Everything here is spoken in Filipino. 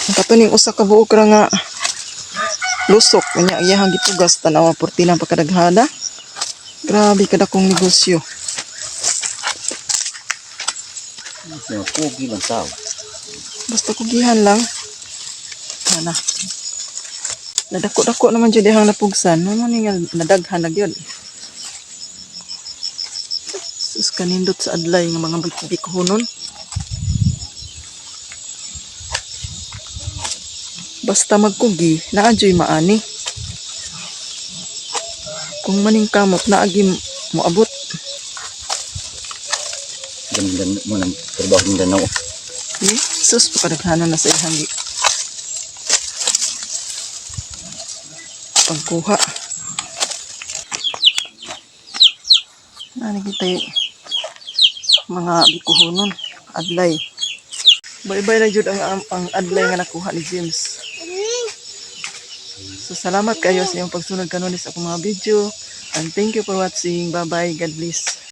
Katuning usa ka buok ra nga lusok unya iyahang gitugas tanawa portinang pagkadaghana. Grabe kada kong negosyo. Kugi lang tao. Basta kugihan lang. Ana. Nadako-dako naman jud dihang napugsan. Ano ni nga nadaghan na gyud. Sus kanindot sa adlay nga mga bikuhonon. Basta magkugi, naadyoy maani. Kung maning kamot naagi moabot. Ganun mo nang trabaho ng danaw. Sus pagkadaghanan na sa ihang pagkuha. Nani kita mga bikuhonon adlay. Bye-bye na jud ang adlay nga nakuha ni James. So salamat kayo sa iyong pagsunod kanon sa akong mga video and thank you for watching. Bye-bye. God bless.